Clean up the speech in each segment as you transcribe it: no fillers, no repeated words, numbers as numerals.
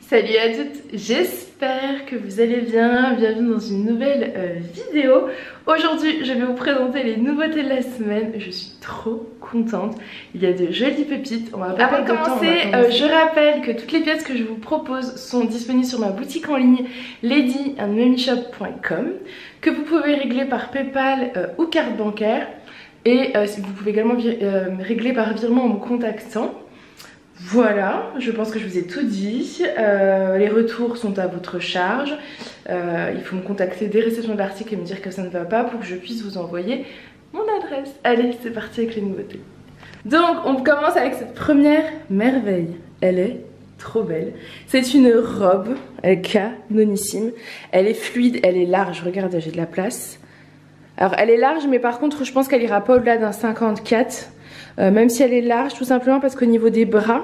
Salut à toutes, j'espère que vous allez bien, bienvenue dans une nouvelle vidéo. Aujourd'hui je vais vous présenter les nouveautés de la semaine, je suis trop contente, il y a de jolies pépites. Avant de commencer, je rappelle que toutes les pièces que je vous propose sont disponibles sur ma boutique en ligne ladyandmummyshop.com, que vous pouvez régler par Paypal ou carte bancaire, et vous pouvez également régler par virement en me contactant. Voilà, je pense que je vous ai tout dit. Les retours sont à votre charge. Il faut me contacter dès réception de l'article et me dire que ça ne va pas pour que je puisse vous envoyer mon adresse. Allez, c'est parti avec les nouveautés. Donc, on commence avec cette première merveille. Elle est trop belle. C'est une robe, elle est canonissime. Elle est fluide, elle est large. Regardez, j'ai de la place. Alors, elle est large, mais par contre, je pense qu'elle ira pas au-delà d'un 54. Même si elle est large, tout simplement parce qu'au niveau des bras,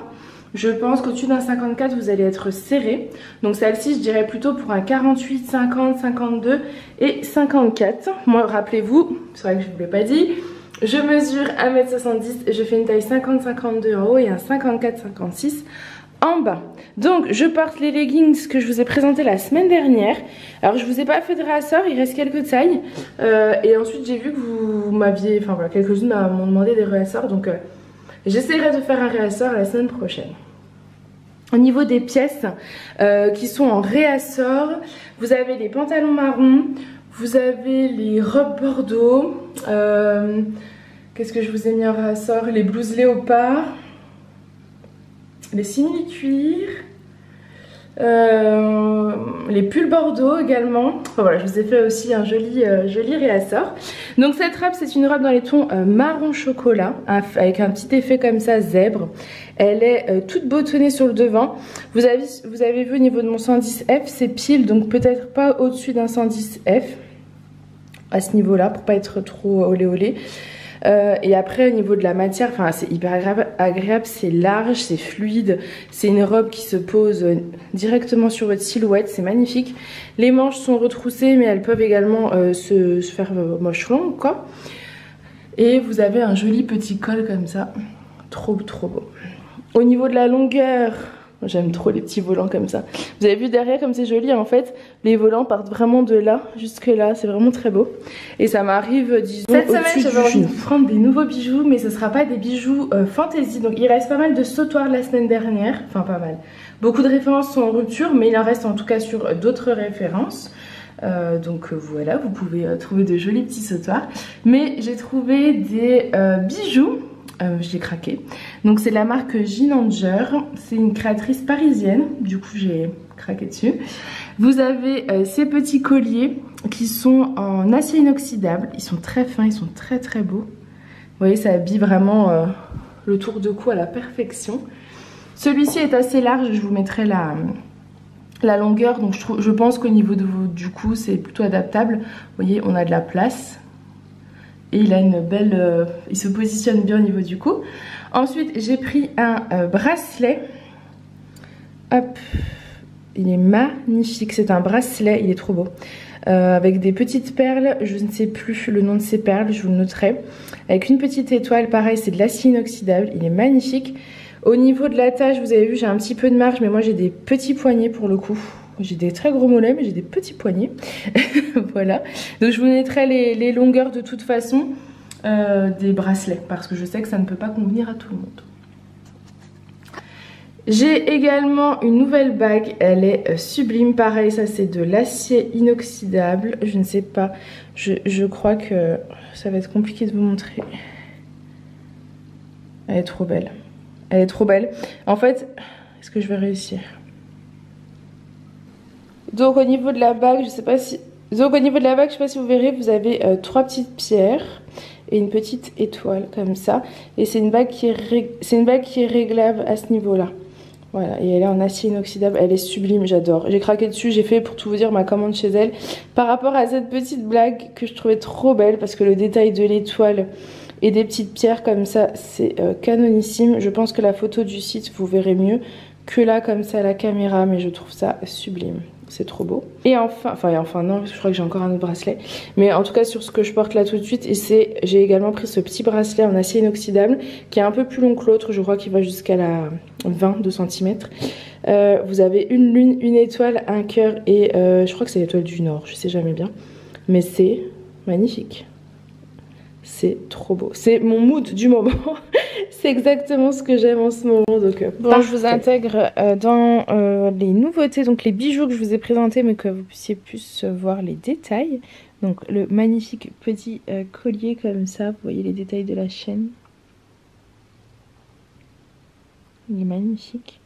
je pense qu'au-dessus d'un 54 vous allez être serré. Donc celle-ci je dirais plutôt pour un 48, 50, 52 et 54. Moi rappelez-vous, c'est vrai que je ne vous l'ai pas dit, je mesure 1m70 et je fais une taille 50-52 en haut et un 54-56 en bas. Donc je porte les leggings que je vous ai présentés la semaine dernière. Alors je vous ai pas fait de réassort, il reste quelques tailles. Et ensuite j'ai vu que vous m'aviez, enfin voilà, quelques-unes m'ont demandé des réassorts. Donc j'essaierai de faire un réassort la semaine prochaine. Au niveau des pièces qui sont en réassort, vous avez les pantalons marrons, vous avez les robes bordeaux. Qu'est-ce que je vous ai mis en réassort? Les blouses léopard. Les simili-cuir, les pulls bordeaux également. Enfin, voilà, je vous ai fait aussi un joli réassort. Donc cette robe, c'est une robe dans les tons marron chocolat, avec un petit effet comme ça zèbre. Elle est toute bottonnée sur le devant. Vous avez vu au niveau de mon 110F, c'est pile, donc peut-être pas au-dessus d'un 110F à ce niveau-là, pour pas être trop olé olé. Et après au niveau de la matière, enfin c'est hyper agréable, c'est large, c'est fluide, c'est une robe qui se pose directement sur votre silhouette, c'est magnifique. Les manches sont retroussées mais elles peuvent également se faire moche longue quoi. Et vous avez un joli petit col comme ça, trop beau. Au niveau de la longueur, j'aime trop les petits volants comme ça. Vous avez vu derrière comme c'est joli en fait. Les volants partent vraiment de là jusque là. C'est vraiment très beau. Et ça m'arrive disons cette semaine j'avais envie de vous prendre des nouveaux bijoux. Mais ce sera pas des bijoux fantasy. Donc il reste pas mal de sautoirs de la semaine dernière. Enfin pas mal. Beaucoup de références sont en rupture. Mais il en reste en tout cas sur d'autres références. Donc voilà, vous pouvez trouver de jolis petits sautoirs. Mais j'ai trouvé des bijoux. J'ai craqué. Donc c'est la marque Ginanger. C'est une créatrice parisienne. Du coup j'ai craqué dessus. Vous avez ces petits colliers qui sont en acier inoxydable. Ils sont très fins, ils sont très beaux. Vous voyez, ça habille vraiment le tour de cou à la perfection. Celui-ci est assez large. Je vous mettrai la longueur. Donc je pense qu'au niveau du cou c'est plutôt adaptable. Vous voyez, on a de la place. Et il a une belle... il se positionne bien au niveau du cou. Ensuite, j'ai pris un bracelet. Hop. Il est magnifique. C'est un bracelet. Il est trop beau. Avec des petites perles. Je ne sais plus le nom de ces perles. Je vous le noterai. Avec une petite étoile. Pareil, c'est de l'acier inoxydable. Il est magnifique. Au niveau de la taille, vous avez vu, j'ai un petit peu de marge. Mais moi, j'ai des petits poignets pour le coup. J'ai des très gros mollets mais j'ai des petits poignets. Voilà. Donc je vous mettrai les longueurs de toute façon des bracelets. Parce que je sais que ça ne peut pas convenir à tout le monde. J'ai également une nouvelle bague. Elle est sublime. Pareil, ça c'est de l'acier inoxydable. Je ne sais pas. Je crois que ça va être compliqué de vous montrer. Elle est trop belle. Elle est trop belle. En fait, est-ce que je vais réussir ? Donc au niveau de la bague, je sais pas si vous verrez, vous avez 3 petites pierres et une petite étoile comme ça. Et c'est une bague qui est réglable à ce niveau-là. Voilà, et elle est en acier inoxydable, elle est sublime, j'adore. J'ai craqué dessus, j'ai fait pour tout vous dire ma commande chez elle. Par rapport à cette petite blague que je trouvais trop belle parce que le détail de l'étoile et des petites pierres comme ça, c'est canonissime. Je pense que la photo du site, vous verrez mieux que là comme ça à la caméra, mais je trouve ça sublime. C'est trop beau. Et enfin non, je crois que j'ai encore un autre bracelet. Mais en tout cas sur ce que je porte là tout de suite, et j'ai également pris ce petit bracelet en acier inoxydable qui est un peu plus long que l'autre. Je crois qu'il va jusqu'à la 22 cm. Vous avez une lune, une étoile, un cœur et je crois que c'est l'étoile du Nord, je sais jamais bien. Mais c'est magnifique. C'est trop beau. C'est mon mood du moment. C'est exactement ce que j'aime en ce moment. Donc, bon, je vous intègre dans les nouveautés, donc les bijoux que je vous ai présentés, mais que vous puissiez plus voir les détails. Donc le magnifique petit collier comme ça, vous voyez les détails de la chaîne. Il est magnifique.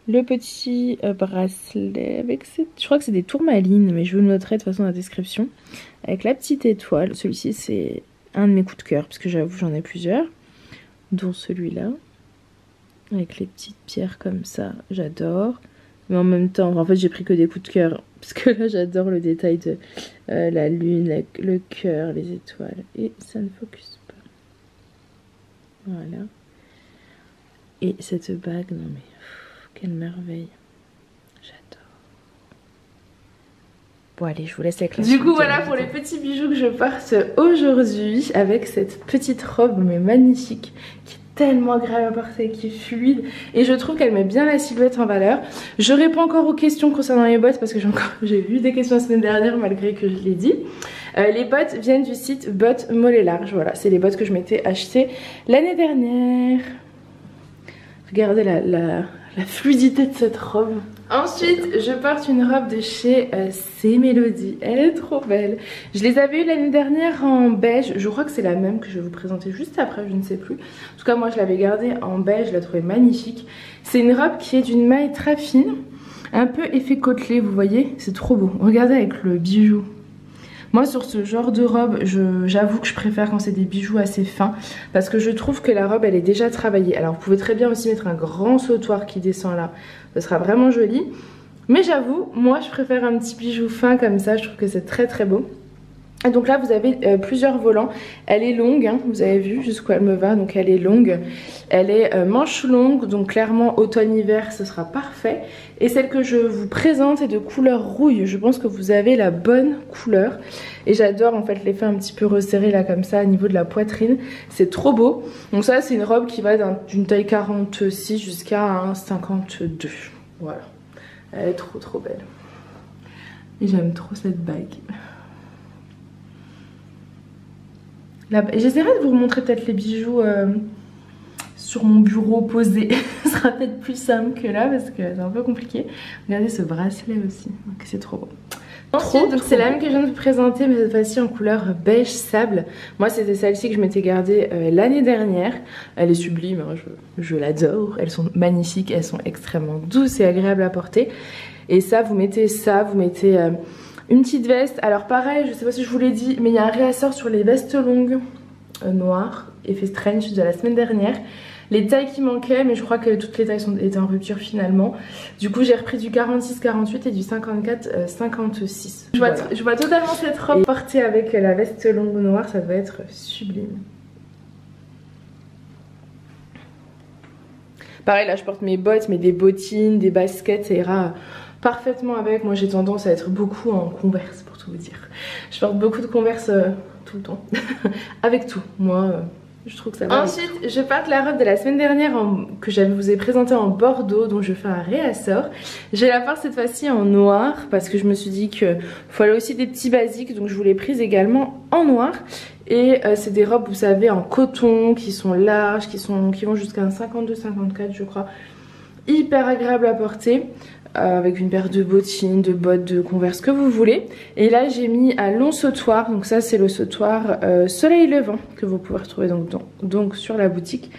Le petit bracelet avec cette... Je crois que c'est des tourmalines, mais je vous le noterai de toute façon dans la description. Avec la petite étoile. Celui-ci c'est un de mes coups de cœur, parce que j'avoue j'en ai plusieurs. Dont celui-là. Avec les petites pierres comme ça, j'adore. Mais en même temps, en fait j'ai pris que des coups de cœur. Parce que là j'adore le détail de la lune, le cœur, les étoiles. Et ça ne focus pas. Voilà. Et cette bague, non mais... Quelle merveille. J'adore. Bon allez, je vous laisse avec la suite. Du coup voilà pour les petits bijoux que je porte aujourd'hui avec cette petite robe mais magnifique qui est tellement agréable à porter, qui est fluide et je trouve qu'elle met bien la silhouette en valeur. Je réponds encore aux questions concernant les bottes parce que j'ai vu des questions la semaine dernière malgré que je l'ai dit. Les bottes viennent du site Bottes Mollet Large. Voilà, c'est les bottes que je m'étais achetées l'année dernière. Regardez la fluidité de cette robe. Ensuite, je porte une robe de chez C'est Mélodie. Elle est trop belle. Je les avais eues l'année dernière en beige. Je crois que c'est la même que je vais vous présenter juste après, je ne sais plus. En tout cas, moi, je l'avais gardée en beige. Je la trouvais magnifique. C'est une robe qui est d'une maille très fine. Un peu effet côtelé, vous voyez. C'est trop beau. Regardez avec le bijou. Moi sur ce genre de robe, j'avoue que je préfère quand c'est des bijoux assez fins parce que je trouve que la robe elle est déjà travaillée. Alors vous pouvez très bien aussi mettre un grand sautoir qui descend là, ce sera vraiment joli. Mais j'avoue, moi je préfère un petit bijou fin comme ça, je trouve que c'est très très beau. Et donc là vous avez plusieurs volants, elle est longue, hein, vous avez vu jusqu'où elle me va, donc elle est longue. Elle est manche longue, donc clairement automne-hiver ce sera parfait. Et celle que je vous présente est de couleur rouille, je pense que vous avez la bonne couleur. Et j'adore en fait l'effet un petit peu resserré là comme ça au niveau de la poitrine, c'est trop beau. Donc ça c'est une robe qui va d'une taille 46 jusqu'à un 52, voilà. Elle est trop trop belle. Et j'aime trop cette bague. J'essaierai de vous remontrer peut-être les bijoux sur mon bureau posé. Ce sera peut-être plus simple que là parce que c'est un peu compliqué. Regardez ce bracelet aussi, c'est trop beau. Ensuite, donc c'est la même que je viens de vous présenter, mais cette fois-ci en couleur beige sable. Moi c'était celle-ci que je m'étais gardée l'année dernière. Elle est sublime, hein, je l'adore. Elles sont magnifiques, elles sont extrêmement douces et agréables à porter. Et ça, vous mettez une petite veste. Alors pareil, je sais pas si je vous l'ai dit, mais il y a un réassort sur les vestes longues noires, effet Strange de la semaine dernière. Les tailles qui manquaient, mais je crois que toutes les tailles étaient en rupture finalement. Du coup j'ai repris du 46-48 et du 54-56. Je vois totalement cette robe portée avec la veste longue noire, ça doit être sublime. Pareil là je porte mes bottes, mais des bottines, des baskets, ça ira parfaitement avec. Moi j'ai tendance à être beaucoup en Converse pour tout vous dire. Je porte beaucoup de Converse tout le temps. Avec tout, moi je trouve que ça va. Ensuite je porte la robe de la semaine dernière que je vous ai présentée en bordeaux, dont je fais un réassort. Je la porte cette fois-ci en noir parce que je me suis dit qu'il fallait aussi des petits basiques, donc je vous l'ai prise également en noir. Et c'est des robes vous savez en coton qui sont larges, qui vont jusqu'à un 52-54 je crois. Hyper agréable à porter. Avec une paire de bottines, de bottes, de Converse que vous voulez. Et là j'ai mis un long sautoir, donc ça c'est le sautoir soleil levant que vous pouvez retrouver donc sur la boutique.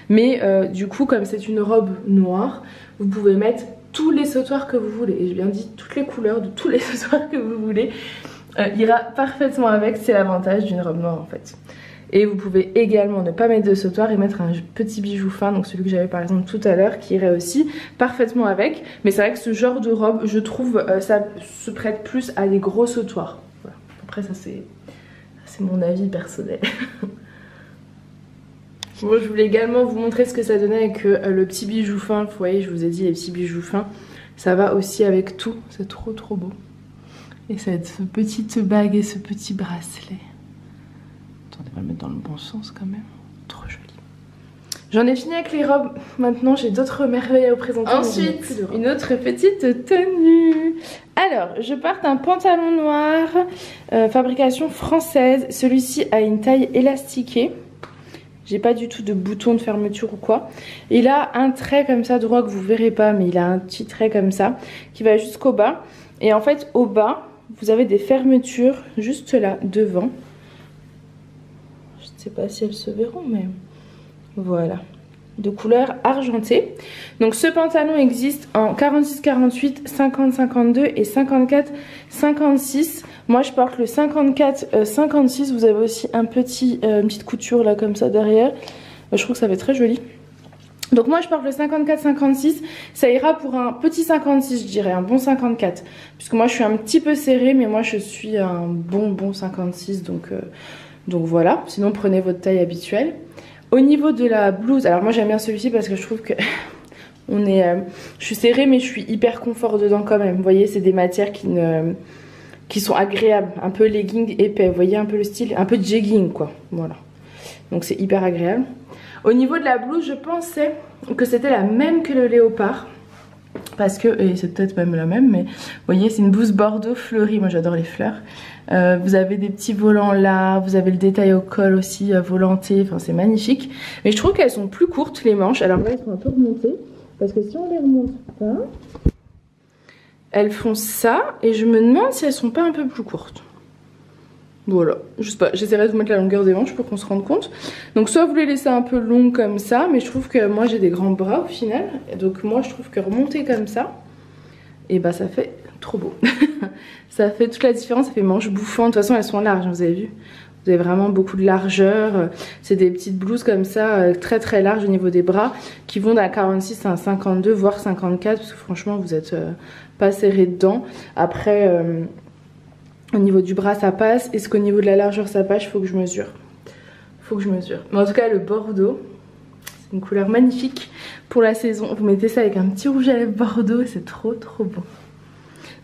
Mais du coup comme c'est une robe noire, vous pouvez mettre tous les sautoirs que vous voulez. Et j'ai bien dit toutes les couleurs de tous les sautoirs que vous voulez. Ira parfaitement avec, c'est l'avantage d'une robe noire en fait. Et vous pouvez également ne pas mettre de sautoir et mettre un petit bijou fin, donc celui que j'avais par exemple tout à l'heure, qui irait aussi parfaitement avec. Mais c'est vrai que ce genre de robe, je trouve, ça se prête plus à des gros sautoirs. Voilà. Après ça c'est mon avis personnel. Bon, je voulais également vous montrer ce que ça donnait avec le petit bijou fin. Vous voyez, je vous ai dit les petits bijoux fins. Ça va aussi avec tout, c'est trop trop beau. Et cette petite bague et ce petit bracelet. Attendez, on va le mettre dans le bon sens quand même. Trop joli. J'en ai fini avec les robes, maintenant j'ai d'autres merveilles à vous présenter. Ensuite, une autre petite tenue. Alors, je porte un pantalon noir, fabrication française. Celui-ci a une taille élastiquée. J'ai pas du tout de bouton de fermeture ou quoi. Il a un trait comme ça droit que vous verrez pas, mais il a un petit trait comme ça qui va jusqu'au bas. Et en fait, au bas, vous avez des fermetures juste là, devant. Je ne sais pas si elles se verront, mais... Voilà, de couleur argentée. Donc ce pantalon existe en 46-48, 50-52 et 54-56. Moi je porte le 54-56. Vous avez aussi une petite couture là comme ça derrière. Je trouve que ça fait très joli. Donc moi je porte le 54-56. Ça ira pour un petit 56 je dirais, un bon 54. Puisque moi je suis un petit peu serrée, mais moi je suis un bon 56. Donc voilà, sinon prenez votre taille habituelle. Au niveau de la blouse, alors moi j'aime bien celui-ci parce que je trouve que je suis serrée mais je suis hyper confort dedans quand même. Vous voyez, c'est des matières qui sont agréables, un peu legging épais. Vous voyez un peu le style, un peu jegging quoi. Voilà. Donc c'est hyper agréable. Au niveau de la blouse, je pensais que c'était la même que le léopard. Parce que, et c'est peut-être même la même, mais vous voyez, c'est une blouse bordeaux fleurie. Moi j'adore les fleurs. Vous avez des petits volants là, vous avez le détail au col aussi volanté, enfin c'est magnifique. Mais je trouve qu'elles sont plus courtes les manches. Alors là elles sont un peu remontées, parce que si on les remonte pas, elles font ça, et je me demande si elles sont pas un peu plus courtes. Voilà, je sais pas, j'essaierai de vous mettre la longueur des manches pour qu'on se rende compte. Donc soit vous les laissez un peu longues comme ça, mais je trouve que moi j'ai des grands bras au final. Et donc moi je trouve que remonter comme ça, et bah ça fait trop beau. Ça fait toute la différence, ça fait manches bouffantes. De toute façon elles sont larges, vous avez vu. Vous avez vraiment beaucoup de largeur. C'est des petites blouses comme ça, très larges au niveau des bras, qui vont d'un 46 à un 52, voire 54, parce que franchement vous êtes pas serré dedans. Après... au niveau du bras ça passe. Est-ce qu'au niveau de la largeur ça passe? Il faut que je mesure. Mais en tout cas le bordeaux, c'est une couleur magnifique pour la saison. Vous mettez ça avec un petit rouge à lèvres bordeaux, c'est trop beau.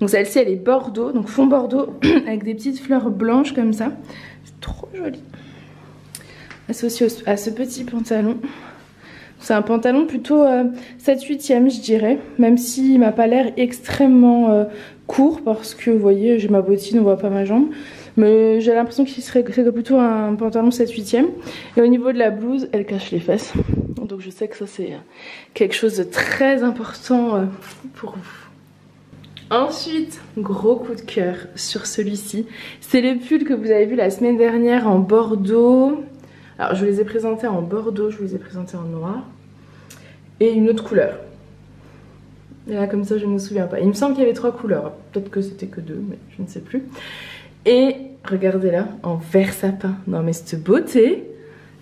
Donc celle-ci elle est bordeaux, donc fond bordeaux avec des petites fleurs blanches comme ça. C'est trop joli. Associé à ce petit pantalon. C'est un pantalon plutôt 7/8e je dirais. Même s'il m'a pas l'air extrêmement court, parce que vous voyez j'ai ma bottine, on voit pas ma jambe. Mais j'ai l'impression qu'il serait plutôt un pantalon 7/8e. Et au niveau de la blouse, elle cache les fesses. Donc je sais que ça c'est quelque chose de très important pour vous. Ensuite, gros coup de cœur sur celui-ci. C'est le pull que vous avez vu la semaine dernière en bordeaux. Alors je vous les ai présentés en bordeaux, je vous les ai présentés en noir. Et une autre couleur. Et là comme ça je ne me souviens pas. Il me semble qu'il y avait 3 couleurs. Peut-être que c'était que 2, mais je ne sais plus. Et regardez là, en vert sapin. Non mais cette beauté,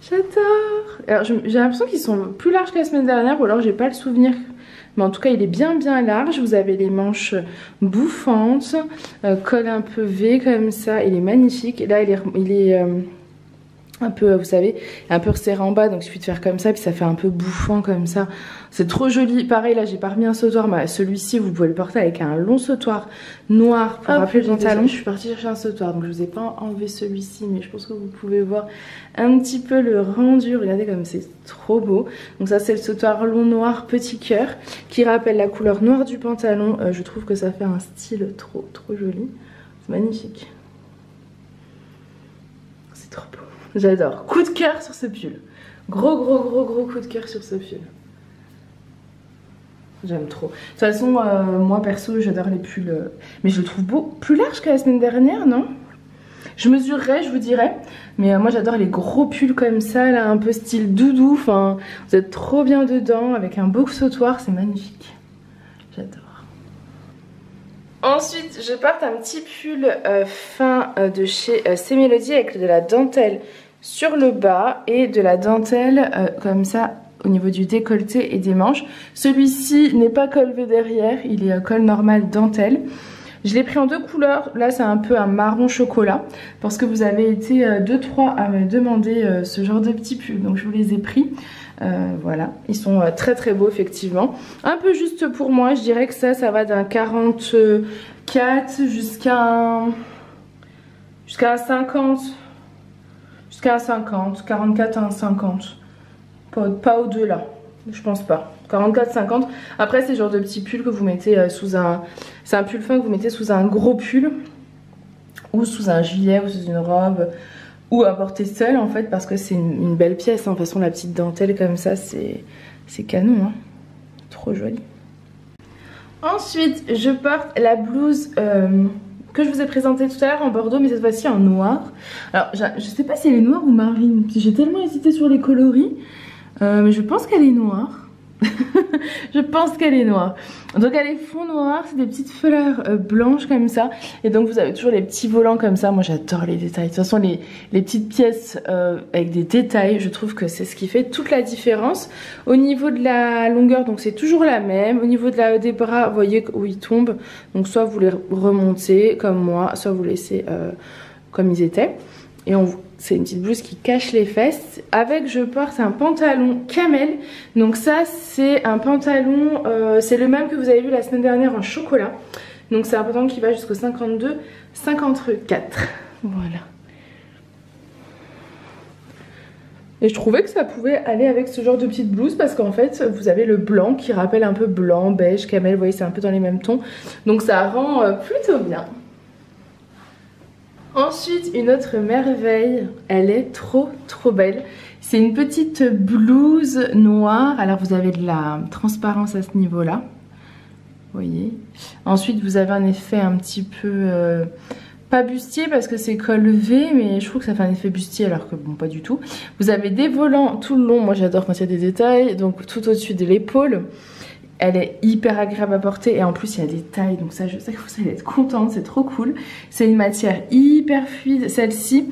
j'adore. Alors j'ai l'impression qu'ils sont plus larges que la semaine dernière, ou alors j'ai pas le souvenir. Mais en tout cas il est bien large. Vous avez les manches bouffantes, col un peu V comme ça. Il est magnifique. Et là il est un peu, vous savez, un peu resserré en bas, donc il suffit de faire comme ça, puis ça fait un peu bouffant comme ça. C'est trop joli. Pareil, là j'ai pas remis un sautoir, mais celui-ci vous pouvez le porter avec un long sautoir noir pour rappeler le pantalon. Je suis partie chercher un sautoir, donc je vous ai pas enlevé celui-ci, mais je pense que vous pouvez voir un petit peu le rendu. Regardez comme c'est trop beau. Donc ça c'est le sautoir long noir petit cœur qui rappelle la couleur noire du pantalon. Je trouve que ça fait un style trop joli. C'est magnifique. C'est trop beau. J'adore. Coup de cœur sur ce pull. Gros coup de cœur sur ce pull. J'aime trop. De toute façon, moi perso, j'adore les pulls. Mais je le trouve beau. Plus large que la semaine dernière, non? Je mesurerai, je vous dirai. Mais moi, j'adore les gros pulls comme ça, là, un peu style doudou. Enfin, vous êtes trop bien dedans, avec un beau sautoir. C'est magnifique. J'adore. Ensuite, je porte un petit pull fin de chez C-Mélodie avec de la dentelle sur le bas et de la dentelle comme ça au niveau du décolleté et des manches. Celui-ci n'est pas col V derrière, il est col normal dentelle. Je l'ai pris en 2 couleurs, là c'est un peu un marron chocolat parce que vous avez été 2-3 à me demander ce genre de petits pulls, donc je vous les ai pris. Voilà, ils sont très beaux effectivement. Un peu juste pour moi, je dirais que ça va d'un 44 jusqu'à un 50. Jusqu'à un 50, 44 à un 50. Pas au-delà, je pense pas. 44,50. Après, c'est le genre de petit pull que vous mettez sous un... C'est un pull fin que vous mettez sous un gros pull. Ou sous un gilet, ou sous une robe. Ou à porter seul, en fait, parce que c'est une belle pièce. Hein. De toute façon, la petite dentelle comme ça, c'est canon. Hein. Trop joli. Ensuite, je porte la blouse que je vous ai présentée tout à l'heure en bordeaux, mais cette fois-ci en noir. Alors, je sais pas si elle est noire ou marine. J'ai tellement hésité sur les coloris. Mais je pense qu'elle est noire. Je pense qu'elle est noire. Donc elle est fond noir, c'est des petites fleurs blanches comme ça. Et donc vous avez toujours les petits volants comme ça. Moi j'adore les détails. De toute façon les petites pièces avec des détails, je trouve que c'est ce qui fait toute la différence. Au niveau de la longueur, donc c'est toujours la même. Au niveau des bras, vous voyez où ils tombent. Donc soit vous les remontez comme moi, soit vous laissez comme ils étaient. Et c'est une petite blouse qui cache les fesses. Avec, je porte un pantalon camel. Donc ça, c'est un pantalon, c'est le même que vous avez vu la semaine dernière en chocolat. Donc c'est un pantalon qui va jusqu'au 52, 54. Voilà. Et je trouvais que ça pouvait aller avec ce genre de petite blouse parce qu'en fait, vous avez le blanc qui rappelle un peu blanc, beige, camel. Vous voyez, c'est un peu dans les mêmes tons. Donc ça rend plutôt bien. Ensuite, une autre merveille, elle est trop belle. C'est une petite blouse noire. Alors vous avez de la transparence à ce niveau-là. Vous voyez. Ensuite, vous avez un effet un petit peu... pas bustier parce que c'est col V, mais je trouve que ça fait un effet bustier alors que bon, pas du tout. Vous avez des volants tout le long. Moi j'adore quand il y a des détails. Donc tout au-dessus de l'épaule. Elle est hyper agréable à porter et en plus il y a des tailles, donc ça je sais que vous allez être contente, c'est trop cool. C'est une matière hyper fluide, celle-ci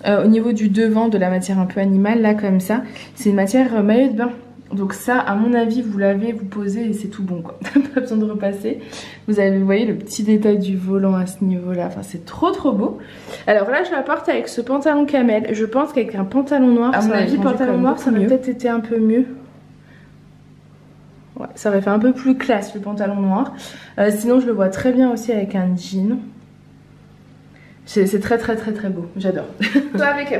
au niveau du devant de la matière un peu animale là comme ça. C'est une matière maillot de bain, donc ça à mon avis vous lavez, vous posez et c'est tout bon quoi. Pas besoin de repasser. Vous voyez le petit détail du volant à ce niveau là, enfin c'est trop beau. Alors là je la porte avec ce pantalon camel, je pense qu'avec un pantalon noir, à mon avis pantalon noir ça aurait peut-être été un peu mieux. Ouais, ça aurait fait un peu plus classe le pantalon noir. Sinon je le vois très bien aussi avec un jean. C'est très beau, j'adore. Soit avec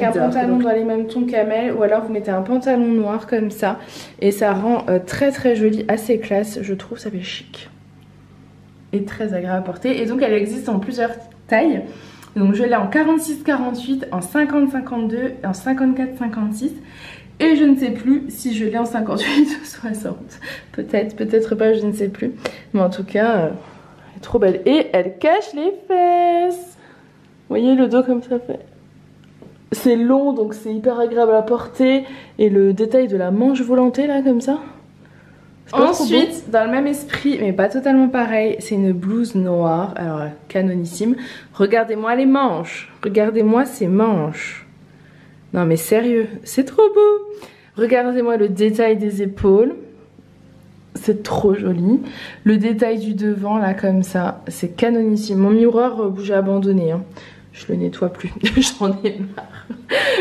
un pantalon dans les mêmes tons camel, ou alors vous mettez un pantalon noir comme ça. Et ça rend très joli, assez classe, je trouve, ça fait chic. Et très agréable à porter. Et donc elle existe en plusieurs tailles. Donc je l'ai en 46-48, en 50-52 et en 54-56. Et je ne sais plus si je l'ai en 58 ou 60. Peut-être pas, je ne sais plus. Mais en tout cas, elle est trop belle. Et elle cache les fesses. Vous voyez le dos comme ça fait. C'est long, donc c'est hyper agréable à porter. Et le détail de la manche volantée, là, comme ça. Ensuite, dans le même esprit, mais pas totalement pareil, c'est une blouse noire. Alors, canonissime. Regardez-moi les manches. Regardez-moi ces manches. Non mais sérieux, c'est trop beau. Regardez-moi le détail des épaules. C'est trop joli. Le détail du devant là comme ça, c'est canonissime. Mon miroir, j'ai abandonné. Hein. Je le nettoie plus, j'en ai marre.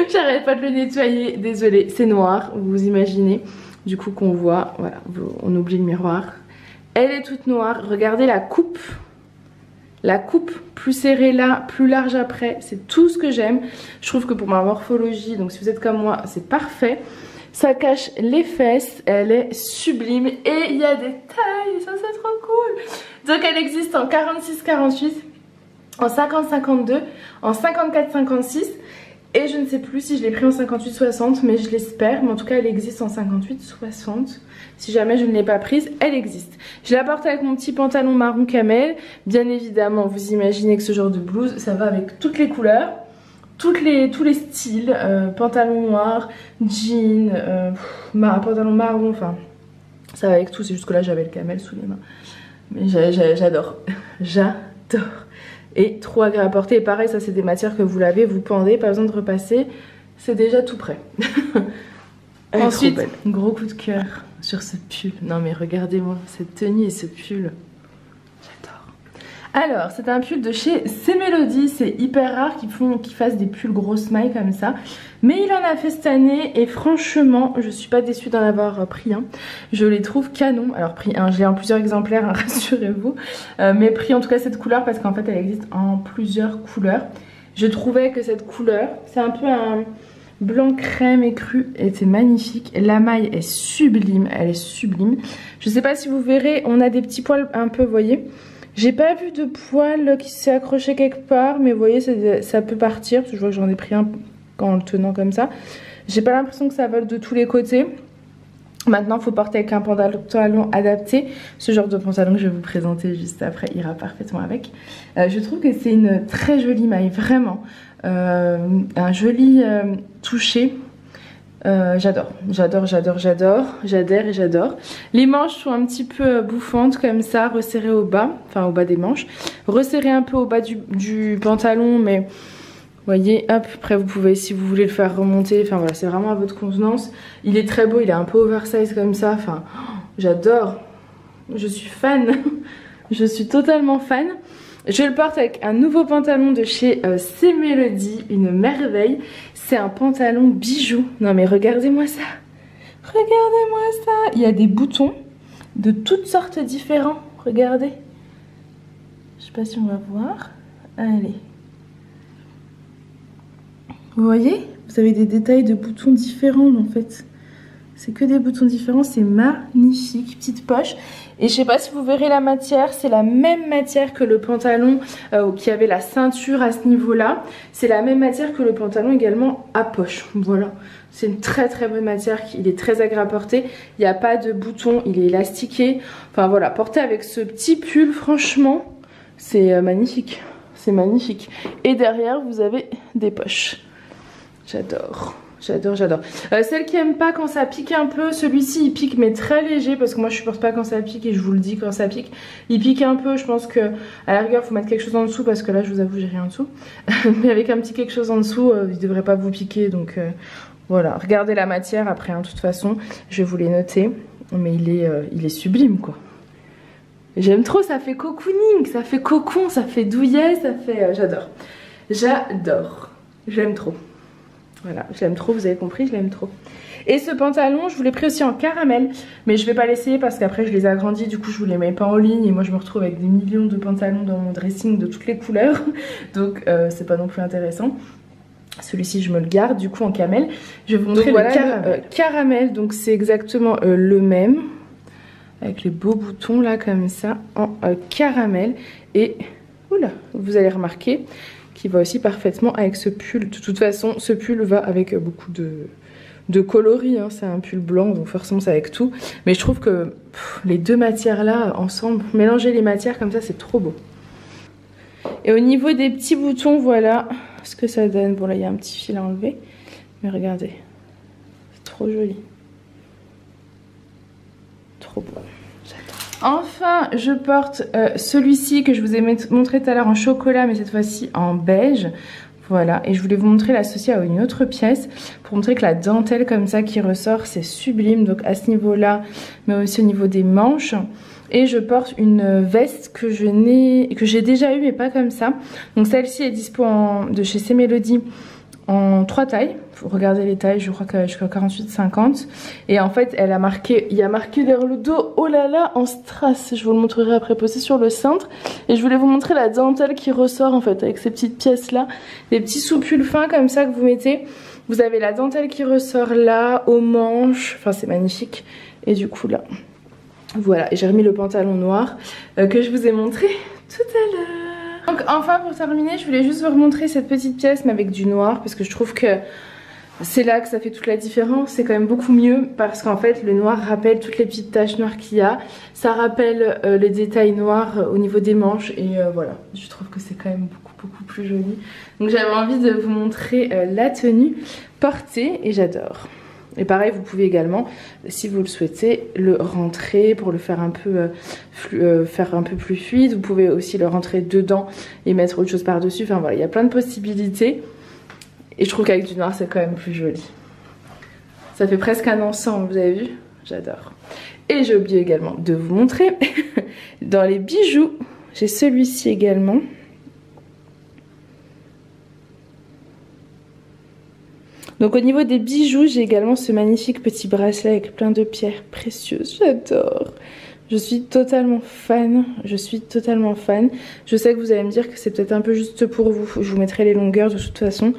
J'arrête pas de le nettoyer, désolée. C'est noir, vous imaginez. Du coup qu'on voit, voilà, on oublie le miroir. Elle est toute noire, regardez la coupe. La coupe plus serrée là, plus large après, c'est tout ce que j'aime. Je trouve que pour ma morphologie, donc si vous êtes comme moi, c'est parfait. Ça cache les fesses, elle est sublime et il y a des tailles, ça c'est trop cool. Donc elle existe en 46-48, en 50-52, en 54-56 et je ne sais plus si je l'ai pris en 58-60 mais je l'espère. Mais en tout cas elle existe en 58-60. Si jamais je ne l'ai pas prise, elle existe. Je la porte avec mon petit pantalon marron camel. Bien évidemment, vous imaginez que ce genre de blouse, ça va avec toutes les couleurs, tous les styles. Pantalon noir, jean, pantalon marron, enfin, ça va avec tout. C'est juste que là, j'avais le camel sous les mains. Mais j'adore. J'adore. Et trop agréable à porter. Et pareil, ça c'est des matières que vous lavez, vous pendez, pas besoin de repasser. C'est déjà tout prêt. Ensuite, gros coup de cœur sur ce pull. Non mais regardez-moi cette tenue et ce pull. J'adore. Alors, c'est un pull de chez C-Melody. C'est hyper rare qu'ils fassent des pulls grosses mailles comme ça. Mais il en a fait cette année et franchement, je suis pas déçue d'en avoir pris un. Je les trouve canon. Alors pris un, je l'ai en plusieurs exemplaires, hein, rassurez-vous. Mais pris en tout cas cette couleur parce qu'en fait elle existe en plusieurs couleurs. Je trouvais que cette couleur, c'est un peu un... blanc crème écru, était magnifique. La maille est sublime, elle est sublime. Je sais pas si vous verrez, on a des petits poils un peu, vous voyez. J'ai pas vu de poil qui s'est accroché quelque part, mais vous voyez, ça peut partir, parce que je vois que j'en ai pris un en le tenant comme ça. J'ai pas l'impression que ça vole de tous les côtés. Maintenant, il faut porter avec un pantalon adapté. Ce genre de pantalon que je vais vous présenter juste après ira parfaitement avec. Je trouve que c'est une très jolie maille, vraiment. Un joli toucher. J'adore, j'adhère et j'adore. Les manches sont un petit peu bouffantes comme ça, resserrées au bas, enfin au bas des manches. Resserrées un peu au bas du pantalon, mais... Vous voyez, hop, après vous pouvez, si vous voulez le faire remonter, enfin voilà, c'est vraiment à votre contenance. Il est très beau, il est un peu oversize comme ça, enfin, j'adore. Je suis fan, je suis totalement fan. Je le porte avec un nouveau pantalon de chez C Melody, une merveille. C'est un pantalon bijou. Non mais regardez-moi ça, regardez-moi ça. Il y a des boutons de toutes sortes différents, regardez. Je sais pas si on va voir, allez. Vous voyez, vous avez des détails de boutons différents en fait. C'est que des boutons différents, c'est magnifique. Petite poche. Et je sais pas si vous verrez la matière, c'est la même matière que le pantalon qui avait la ceinture à ce niveau-là. C'est la même matière que le pantalon également à poche. Voilà, c'est une très très bonne matière, il est très agréable à porter. Il n'y a pas de boutons, il est élastiqué. Enfin voilà, porter avec ce petit pull, franchement, c'est magnifique. C'est magnifique. Et derrière, vous avez des poches. J'adore, j'adore, j'adore. Celle qui aime pas quand ça pique un peu, celui-ci il pique mais très léger parce que moi je supporte pas quand ça pique et je vous le dis quand ça pique. Il pique un peu, je pense que à la rigueur faut mettre quelque chose en dessous parce que là je vous avoue j'ai rien en dessous. Mais avec un petit quelque chose en dessous, il devrait pas vous piquer donc voilà. Regardez la matière après hein, de toute façon, je vais vous les noter. Mais il est sublime quoi. J'aime trop, ça fait cocooning, ça fait cocon, ça fait douillet, ça fait... j'adore. J'adore, j'aime trop. Voilà, je l'aime trop, vous avez compris, je l'aime trop. Et ce pantalon, je vous l'ai pris aussi en caramel, mais je vais pas l'essayer parce qu'après je les ai agrandis, du coup je vous les mets pas en ligne et moi je me retrouve avec des millions de pantalons dans mon dressing de toutes les couleurs, donc c'est pas non plus intéressant. Celui-ci je me le garde du coup en camel. Je vais vous montrer donc, voilà, le caramel, donc c'est exactement le même, avec les beaux boutons là comme ça, en caramel. Et oula, vous allez remarquer qui va aussi parfaitement avec ce pull. De toute façon, ce pull va avec beaucoup de coloris. Hein. C'est un pull blanc, donc forcément c'est avec tout. Mais je trouve que les deux matières là, ensemble, mélanger les matières comme ça, c'est trop beau. Et au niveau des petits boutons, voilà ce que ça donne. Bon là, il y a un petit fil à enlever. Mais regardez, c'est trop joli. Trop beau. Enfin, je porte celui-ci que je vous ai montré tout à l'heure en chocolat, mais cette fois-ci en beige. Voilà, et je voulais vous montrer l'associer à une autre pièce pour montrer que la dentelle comme ça qui ressort, c'est sublime. Donc à ce niveau-là, mais aussi au niveau des manches. Et je porte une veste que j'ai déjà eue, mais pas comme ça. Donc celle-ci est dispo de chez C Melody en 3 tailles. Faut regarder les tailles, je crois que jusqu'à 48-50. Et en fait, il y a marqué vers le dos, oh là là, en strass. Je vous le montrerai après posé sur le cintre. Et je voulais vous montrer la dentelle qui ressort en fait, avec ces petites pièces là. Des petits sous-pulls fins comme ça que vous mettez. Vous avez la dentelle qui ressort là, aux manches. Enfin, c'est magnifique. Et du coup là, voilà. Et j'ai remis le pantalon noir que je vous ai montré tout à l'heure. Donc enfin pour terminer, je voulais juste vous remontrer cette petite pièce mais avec du noir parce que je trouve que c'est là que ça fait toute la différence. C'est quand même beaucoup mieux parce qu'en fait le noir rappelle toutes les petites taches noires qu'il y a. Ça rappelle les détails noirs au niveau des manches et voilà, je trouve que c'est quand même beaucoup plus joli. Donc j'avais envie de vous montrer la tenue portée et j'adore. Et pareil, vous pouvez également, si vous le souhaitez, le rentrer pour le faire un peu, plus fluide. Vous pouvez aussi le rentrer dedans et mettre autre chose par-dessus. Enfin voilà, il y a plein de possibilités. Et je trouve qu'avec du noir, c'est quand même plus joli. Ça fait presque un ensemble, vous avez vu? J'adore. Et j'ai oublié également de vous montrer, dans les bijoux, j'ai celui-ci également. Donc au niveau des bijoux, j'ai également ce magnifique petit bracelet avec plein de pierres précieuses. J'adore. Je suis totalement fan. Je suis totalement fan. Je sais que vous allez me dire que c'est peut-être un peu juste pour vous. Je vous mettrai les longueurs de toute façon.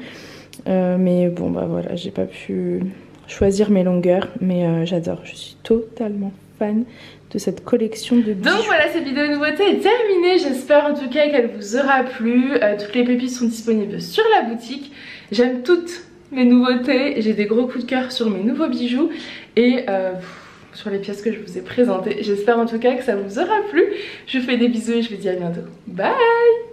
Mais bon bah voilà, j'ai pas pu choisir mes longueurs, mais j'adore, je suis totalement fan de cette collection de bijoux. Donc voilà, cette vidéo nouveauté est terminée, j'espère en tout cas qu'elle vous aura plu. Toutes les pépites sont disponibles sur la boutique, j'aime toutes les nouveautés, j'ai des gros coups de cœur sur mes nouveaux bijoux et sur les pièces que je vous ai présentées. J'espère en tout cas que ça vous aura plu, je vous fais des bisous et je vous dis à bientôt, bye.